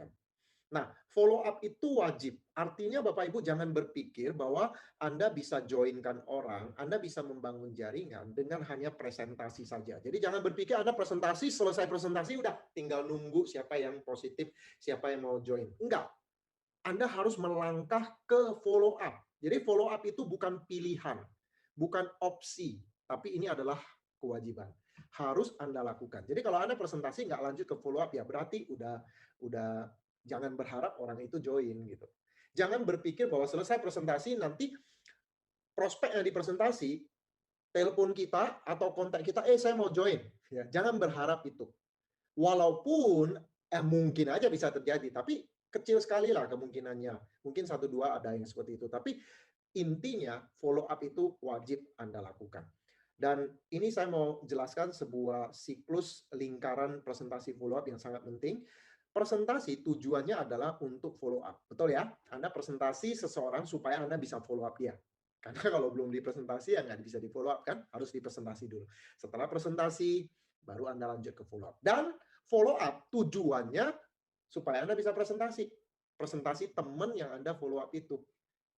jam. Nah, follow up itu wajib. Artinya Bapak Ibu jangan berpikir bahwa Anda bisa join-kan orang, Anda bisa membangun jaringan dengan hanya presentasi saja. Jadi jangan berpikir Anda presentasi, selesai presentasi udah tinggal nunggu siapa yang positif, siapa yang mau join. Enggak. Anda harus melangkah ke follow up. Jadi follow up itu bukan pilihan, bukan opsi, tapi ini adalah kewajiban. Harus Anda lakukan. Jadi kalau Anda presentasi nggak lanjut ke follow up ya berarti udah jangan berharap orang itu join gitu. Jangan berpikir bahwa selesai presentasi nanti prospek yang dipresentasi telepon kita atau kontak kita, saya mau join. Ya, jangan berharap itu. Walaupun mungkin aja bisa terjadi, tapi kecil sekali lah kemungkinannya. Mungkin satu dua ada yang seperti itu. Tapi intinya follow up itu wajib Anda lakukan. Dan ini saya mau jelaskan sebuah siklus lingkaran presentasi follow up yang sangat penting. Presentasi tujuannya adalah untuk follow up. Betul ya? Anda presentasi seseorang supaya Anda bisa follow up dia. Karena kalau belum dipresentasi ya nggak bisa di follow up kan, harus dipresentasi dulu. Setelah presentasi, baru Anda lanjut ke follow up. Dan follow up tujuannya supaya Anda bisa presentasi. Presentasi teman yang Anda follow up itu.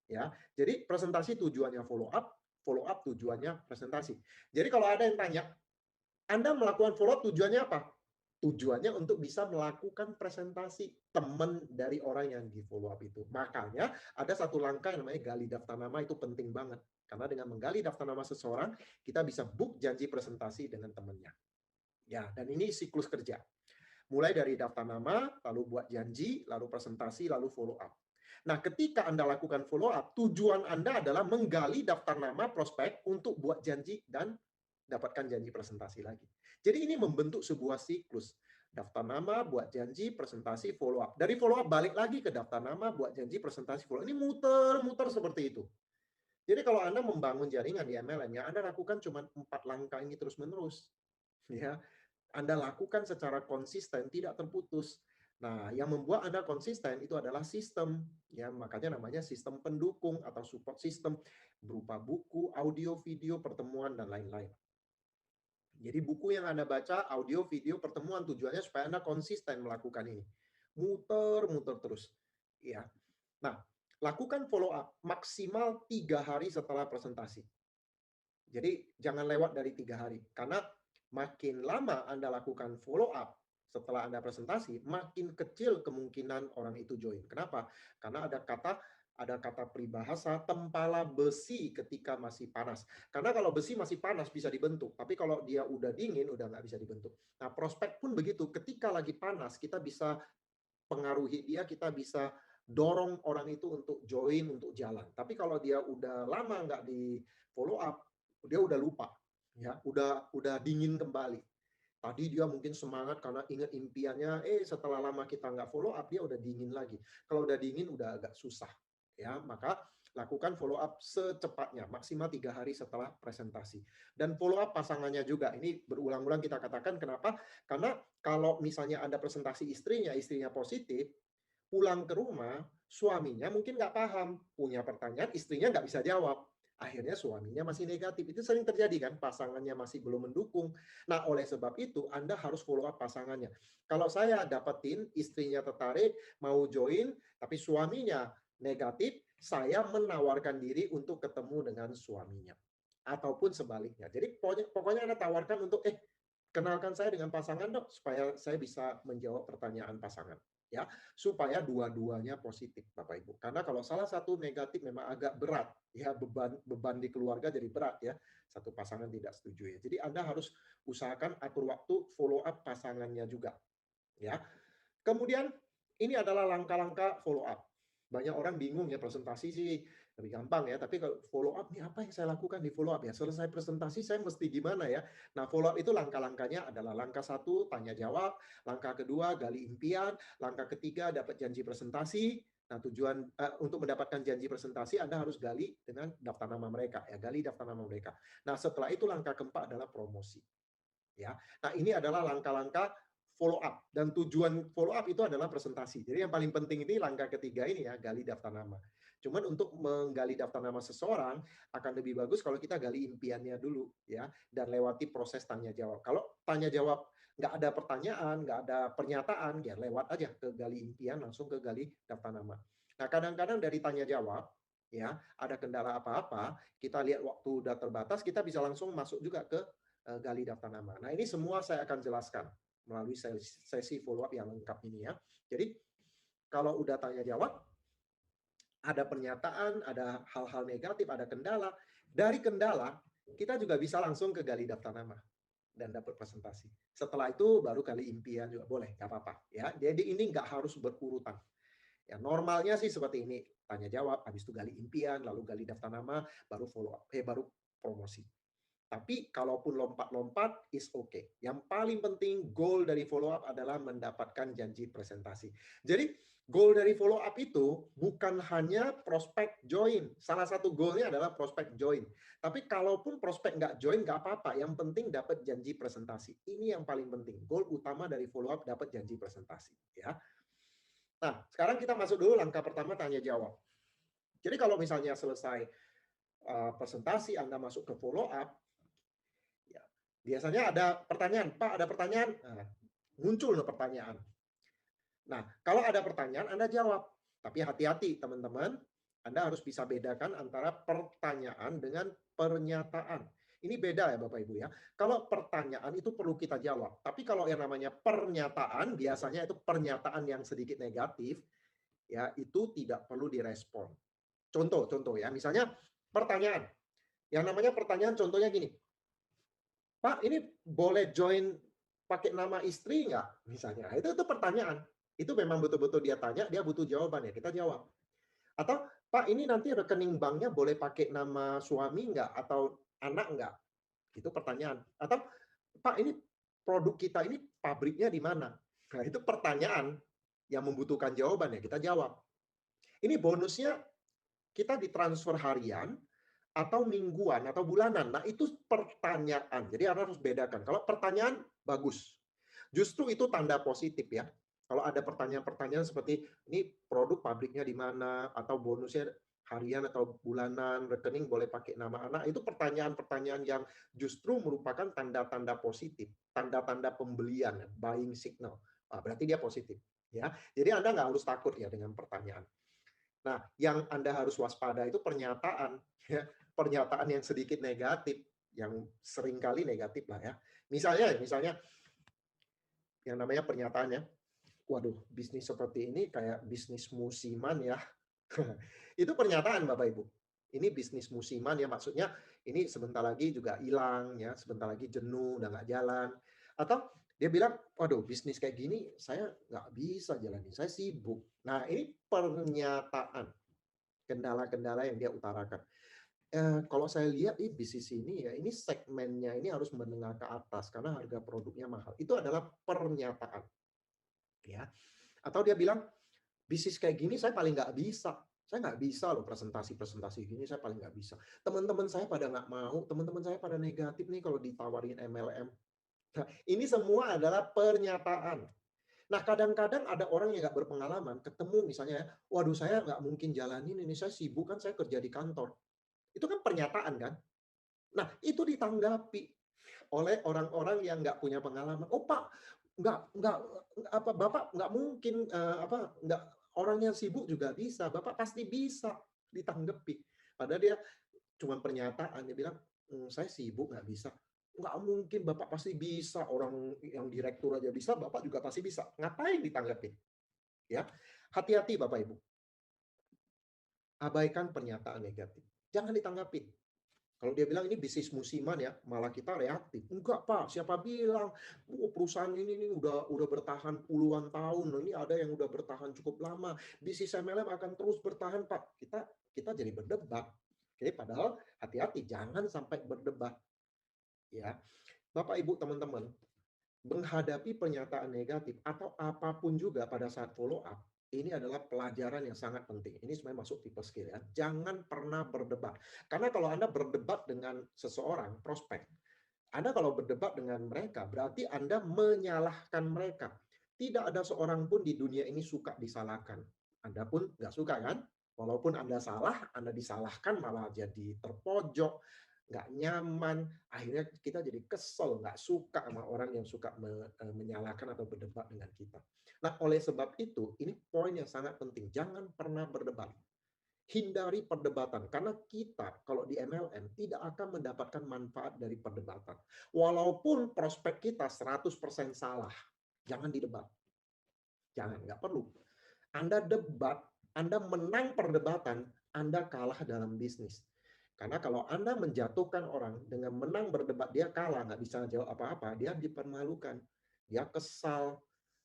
Ya, jadi presentasi tujuannya follow up tujuannya presentasi. Jadi kalau ada yang tanya, Anda melakukan follow up tujuannya apa? Tujuannya untuk bisa melakukan presentasi teman dari orang yang di follow up itu. Makanya ada satu langkah yang namanya gali daftar nama, itu penting banget. Karena dengan menggali daftar nama seseorang, kita bisa book janji presentasi dengan temannya. Ya, dan ini siklus kerja. Mulai dari daftar nama, lalu buat janji, lalu presentasi, lalu follow up. Nah, ketika Anda lakukan follow up, tujuan Anda adalah menggali daftar nama prospek untuk buat janji dan dapatkan janji presentasi lagi. Jadi ini membentuk sebuah siklus. Daftar nama, buat janji, presentasi, follow up. Dari follow up balik lagi ke daftar nama, buat janji, presentasi, follow up. Ini muter-muter seperti itu. Jadi kalau Anda membangun jaringan di MLM, ya Anda lakukan cuma 4 langkah ini terus-menerus. Ya, Anda lakukan secara konsisten, tidak terputus. Nah, yang membuat Anda konsisten itu adalah sistem, ya makanya namanya sistem pendukung atau support system berupa buku, audio, video, pertemuan dan lain-lain. Jadi buku yang Anda baca, audio, video, pertemuan tujuannya supaya Anda konsisten melakukan ini. Muter-muter terus. Ya. Nah, lakukan follow up maksimal 3 hari setelah presentasi. Jadi jangan lewat dari 3 hari. Karena makin lama Anda lakukan follow up setelah Anda presentasi, makin kecil kemungkinan orang itu join. Kenapa? Karena ada kata peribahasa tempala besi ketika masih panas. Karena kalau besi masih panas bisa dibentuk, tapi kalau dia udah dingin udah nggak bisa dibentuk. Nah, prospek pun begitu. Ketika lagi panas, kita bisa pengaruhi dia, kita bisa dorong orang itu untuk join, untuk jalan. Tapi kalau dia udah lama nggak di follow up, dia udah lupa, ya, udah dingin kembali. Tadi dia mungkin semangat karena ingat impiannya, setelah lama kita nggak follow up, dia udah dingin lagi. Kalau udah dingin udah agak susah, ya. Maka lakukan follow up secepatnya, maksimal 3 hari setelah presentasi. Dan follow up pasangannya juga. Ini berulang-ulang kita katakan kenapa? Karena kalau misalnya Anda presentasi istrinya positif, pulang ke rumah, suaminya mungkin nggak paham, punya pertanyaan, istrinya nggak bisa jawab. Akhirnya suaminya masih negatif. Itu sering terjadi kan, pasangannya masih belum mendukung. Nah, oleh sebab itu Anda harus follow up pasangannya. Kalau saya dapetin istrinya tertarik, mau join, tapi suaminya negatif, saya menawarkan diri untuk ketemu dengan suaminya. Ataupun sebaliknya. Jadi pokoknya Anda tawarkan untuk, kenalkan saya dengan pasangan dok, supaya saya bisa menjawab pertanyaan pasangan. Ya, supaya dua-duanya positif, Bapak Ibu. Karena kalau salah satu negatif memang agak berat, ya beban di keluarga jadi berat ya. Satu pasangan tidak setuju ya. Jadi Anda harus usahakan atur waktu follow up pasangannya juga, ya. Kemudian ini adalah langkah-langkah follow up. Banyak orang bingung ya, presentasi sih lebih gampang ya, tapi kalau follow up nih apa yang saya lakukan di follow up ya? Selesai presentasi saya mesti gimana ya? Nah, follow up itu langkah-langkahnya adalah langkah satu tanya jawab, langkah kedua gali impian, langkah ketiga dapat janji presentasi. Nah, tujuan untuk mendapatkan janji presentasi Anda harus gali dengan daftar nama mereka ya, gali daftar nama mereka. Nah, setelah itu langkah keempat adalah promosi. Ya. Nah, ini adalah langkah-langkah follow up dan tujuan follow up itu adalah presentasi. Jadi yang paling penting ini langkah ketiga ini ya, gali daftar nama. Cuman untuk menggali daftar nama seseorang akan lebih bagus kalau kita gali impiannya dulu ya dan lewati proses tanya jawab. Kalau tanya jawab nggak ada pertanyaan, nggak ada pernyataan, ya lewat aja ke gali impian, langsung ke gali daftar nama. Nah, kadang-kadang dari tanya jawab, ya, ada kendala apa-apa, kita lihat waktu udah terbatas, kita bisa langsung masuk juga ke gali daftar nama. Nah, ini semua saya akan jelaskan melalui sesi follow up yang lengkap ini ya. Jadi, kalau udah tanya jawab, ada pernyataan, ada hal-hal negatif, ada kendala. Dari kendala, kita juga bisa langsung ke gali daftar nama dan dapat presentasi. Setelah itu baru gali impian juga boleh, nggak apa-apa ya. Jadi ini nggak harus berurutan. Ya normalnya sih seperti ini, tanya jawab, habis itu gali impian, lalu gali daftar nama, baru follow up, baru promosi. Tapi kalaupun lompat-lompat is okay. Yang paling penting goal dari follow up adalah mendapatkan janji presentasi. Jadi goal dari follow up itu bukan hanya prospek join. Salah satu goalnya adalah prospek join. Tapi kalaupun prospek nggak join nggak apa-apa. Yang penting dapat janji presentasi. Ini yang paling penting. Goal utama dari follow up dapat janji presentasi. Ya. Nah sekarang kita masuk dulu langkah pertama tanya jawab. Jadi kalau misalnya selesai presentasi Anda masuk ke follow up, ya, biasanya ada pertanyaan, Pak ada pertanyaan, nah, muncul pertanyaan. Nah, kalau ada pertanyaan Anda jawab, tapi hati-hati teman-teman, Anda harus bisa bedakan antara pertanyaan dengan pernyataan. Ini beda ya Bapak Ibu ya. Kalau pertanyaan itu perlu kita jawab, tapi kalau yang namanya pernyataan, biasanya itu pernyataan yang sedikit negatif, ya itu tidak perlu direspon. Contoh ya, misalnya pertanyaan. Yang namanya pertanyaan contohnya gini, Pak, ini boleh join pakai nama istri nggak? Misalnya, itu pertanyaan. Itu memang betul-betul dia tanya, dia butuh jawaban ya, kita jawab. Atau, Pak, ini nanti rekening banknya boleh pakai nama suami nggak? Atau anak nggak? Itu pertanyaan. Atau, Pak, ini produk kita ini pabriknya di mana? Nah, itu pertanyaan yang membutuhkan jawaban ya, kita jawab. Ini bonusnya kita ditransfer harian, atau mingguan atau bulanan. Nah, itu pertanyaan. Jadi Anda harus bedakan. Kalau pertanyaan bagus. Justru itu tanda positif ya. Kalau ada pertanyaan-pertanyaan seperti ini produk pabriknya di mana atau bonusnya harian atau bulanan, rekening boleh pakai nama anak, itu pertanyaan-pertanyaan yang justru merupakan tanda-tanda positif, tanda-tanda pembelian, buying signal. Nah, berarti dia positif ya. Jadi Anda nggak harus takut ya dengan pertanyaan. Nah, yang Anda harus waspada itu pernyataan, ya. Pernyataan yang sedikit negatif, yang seringkali negatif lah ya. Misalnya yang namanya pernyataannya, waduh, bisnis seperti ini kayak bisnis musiman ya. Itu pernyataan Bapak Ibu. Ini bisnis musiman ya, maksudnya ini sebentar lagi juga hilang ya, sebentar lagi jenuh, udah nggak jalan. Atau dia bilang, waduh bisnis kayak gini saya nggak bisa jalanin, saya sibuk. Nah ini pernyataan, kendala-kendala yang dia utarakan. Kalau saya lihat di bisnis ini ya, ini segmennya ini harus menengah ke atas karena harga produknya mahal. Itu adalah pernyataan, ya. Atau dia bilang, "Bisnis kayak gini saya paling nggak bisa. Saya nggak bisa loh presentasi-presentasi gini, saya paling nggak bisa. Teman-teman saya pada nggak mau, teman-teman saya pada negatif nih kalau ditawarin MLM." Nah, ini semua adalah pernyataan. Nah, kadang-kadang ada orang yang nggak berpengalaman, ketemu misalnya ya, "Waduh saya nggak mungkin jalanin ini, saya sibuk kan saya kerja di kantor." Itu kan pernyataan kan? Nah, itu ditanggapi oleh orang-orang yang nggak punya pengalaman. "Oh, Pak, nggak apa, Bapak nggak mungkin, nggak orang yang sibuk juga bisa, Bapak pasti bisa." Ditanggapi. Padahal dia cuma pernyataan, dia bilang, "Saya sibuk nggak bisa." "Nggak mungkin, Bapak pasti bisa, orang yang direktur aja bisa, Bapak juga pasti bisa." Ngapain ditanggapin? Ya, hati-hati Bapak Ibu, abaikan pernyataan negatif. Jangan ditanggapin. Kalau dia bilang ini bisnis musiman ya, malah kita reaktif. Enggak Pak, siapa bilang? Perusahaan ini nih udah bertahan puluhan tahun. Loh, ini ada yang udah bertahan cukup lama. Bisnis MLM akan terus bertahan Pak. Kita jadi berdebat. Oke, padahal hati-hati jangan sampai berdebat ya. Bapak Ibu teman-teman, menghadapi pernyataan negatif atau apapun juga pada saat follow up, ini adalah pelajaran yang sangat penting. Ini sebenarnya masuk tipe skill ya. Jangan pernah berdebat. Karena kalau Anda berdebat dengan seseorang, prospek, Anda kalau berdebat dengan mereka, berarti Anda menyalahkan mereka. Tidak ada seorang pun di dunia ini suka disalahkan. Anda pun nggak suka kan? Walaupun Anda salah, Anda disalahkan malah jadi terpojok, nggak nyaman, akhirnya kita jadi kesel, nggak suka sama orang yang suka menyalahkan atau berdebat dengan kita. Nah, oleh sebab itu, ini poin yang sangat penting, jangan pernah berdebat. Hindari perdebatan, karena kita kalau di MLM tidak akan mendapatkan manfaat dari perdebatan. Walaupun prospek kita 100% salah, jangan didebat. Jangan, nggak perlu. Anda debat, Anda menang perdebatan, Anda kalah dalam bisnis. Karena kalau Anda menjatuhkan orang dengan menang berdebat, dia kalah, nggak bisa jawab apa-apa, dia dipermalukan, dia kesal.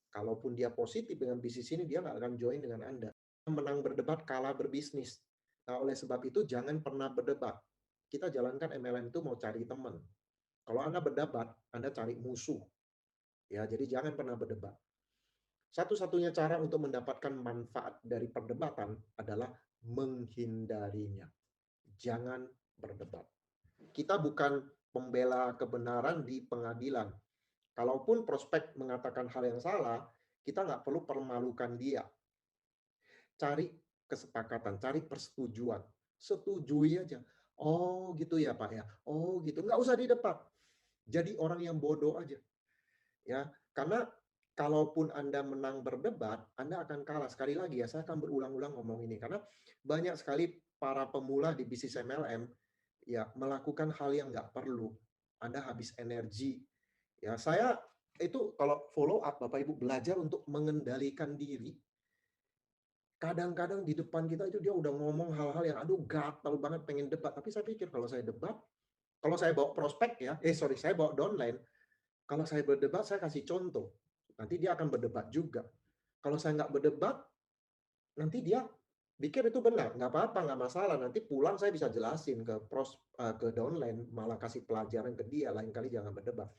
Kalaupun dia positif dengan bisnis ini, dia nggak akan join dengan Anda. Menang berdebat, kalah berbisnis. Nah, oleh sebab itu, jangan pernah berdebat. Kita jalankan MLM itu mau cari teman. Kalau Anda berdebat, Anda cari musuh. Ya, jadi jangan pernah berdebat. Satu-satunya cara untuk mendapatkan manfaat dari perdebatan adalah menghindarinya. Jangan berdebat. Kita bukan pembela kebenaran di pengadilan. Kalaupun prospek mengatakan hal yang salah, kita nggak perlu permalukan dia. Cari kesepakatan, cari persetujuan. Setujui aja. Oh gitu ya Pak ya. Oh gitu. Nggak usah didebat. Jadi orang yang bodoh aja. Ya, karena kalaupun Anda menang berdebat, Anda akan kalah. Sekali lagi ya, saya akan berulang-ulang ngomong ini karena banyak sekali para pemula di bisnis MLM ya melakukan hal yang nggak perlu. Anda habis energi. Ya, saya itu kalau follow up Bapak Ibu belajar untuk mengendalikan diri. Kadang-kadang di depan kita itu dia udah ngomong hal-hal yang aduh gatal banget pengen debat. Tapi saya pikir kalau saya debat, kalau saya bawa prospek ya, saya bawa downline, kalau saya berdebat, saya kasih contoh. Nanti dia akan berdebat juga. Kalau saya nggak berdebat, nanti dia pikir itu benar. Nggak apa-apa, nggak masalah. Nanti pulang saya bisa jelasin ke downline, malah kasih pelajaran ke dia. Lain kali jangan berdebat.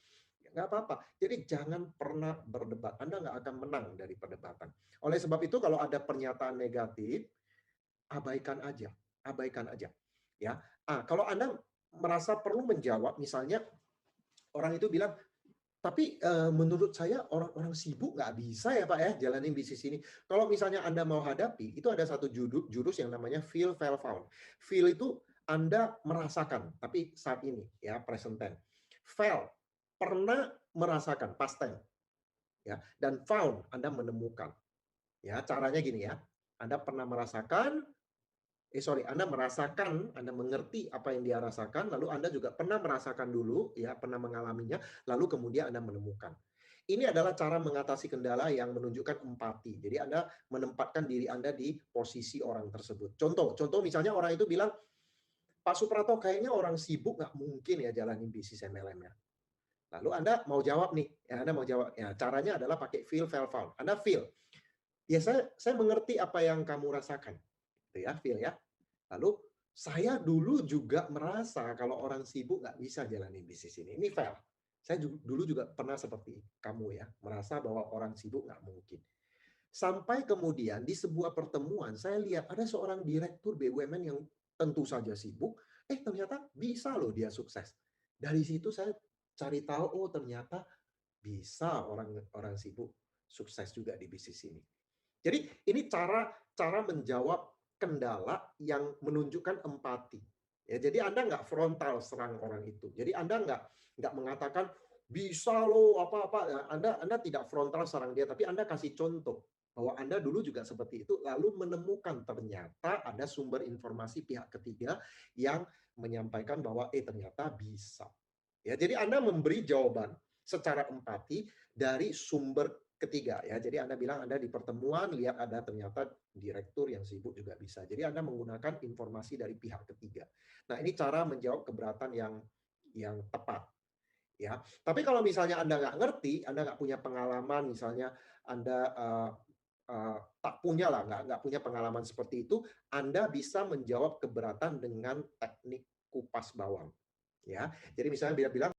Nggak apa-apa. Jadi jangan pernah berdebat. Anda nggak akan menang dari perdebatan. Oleh sebab itu, kalau ada pernyataan negatif, abaikan aja. Abaikan aja. Ya. Kalau Anda merasa perlu menjawab, misalnya orang itu bilang, tapi, menurut saya orang-orang sibuk nggak bisa ya, Pak, ya, jalanin bisnis ini. Kalau misalnya Anda mau hadapi, itu ada satu jurus yang namanya feel, fail, found. Feel itu Anda merasakan, tapi saat ini ya, present tense. Fail, pernah merasakan, past tense, ya. Dan found, Anda menemukan. Ya, caranya gini ya, Anda pernah merasakan, Anda merasakan, Anda mengerti apa yang dia rasakan, lalu Anda juga pernah merasakan dulu, ya, pernah mengalaminya, lalu kemudian Anda menemukan. Ini adalah cara mengatasi kendala yang menunjukkan empati. Jadi Anda menempatkan diri Anda di posisi orang tersebut. Contoh misalnya orang itu bilang, Pak Suprato kayaknya orang sibuk nggak mungkin ya jalanin bisnis MLM-nya. Lalu Anda mau jawab nih, ya Anda mau jawab. Ya, caranya adalah pakai feel, fail, found. Anda feel. Ya saya mengerti apa yang kamu rasakan. Gitu ya, feel ya. Lalu saya dulu juga merasa kalau orang sibuk nggak bisa jalanin bisnis ini. Ini fair. Saya dulu juga pernah seperti kamu ya, merasa bahwa orang sibuk nggak mungkin. Sampai kemudian di sebuah pertemuan, saya lihat ada seorang direktur BUMN yang tentu saja sibuk, ternyata bisa loh dia sukses. Dari situ saya cari tahu, oh ternyata bisa orang orang sibuk sukses juga di bisnis ini. Jadi ini cara cara menjawab kendala yang menunjukkan empati. Ya, jadi Anda nggak frontal serang orang itu. Jadi Anda nggak mengatakan bisa lo apa-apa. Ya, Anda tidak frontal serang dia, tapi Anda kasih contoh bahwa Anda dulu juga seperti itu, lalu menemukan ternyata ada sumber informasi pihak ketiga yang menyampaikan bahwa ternyata bisa. Ya, jadi Anda memberi jawaban secara empati dari sumber ketiga ya. Jadi Anda bilang Anda di pertemuan lihat ada ternyata direktur yang sibuk juga bisa. Jadi Anda menggunakan informasi dari pihak ketiga. Nah, ini cara menjawab keberatan yang tepat ya. Tapi kalau misalnya Anda nggak ngerti, Anda nggak punya pengalaman, misalnya Anda tak punya lah, nggak punya pengalaman seperti itu, Anda bisa menjawab keberatan dengan teknik kupas bawang. Ya, jadi misalnya bila bilang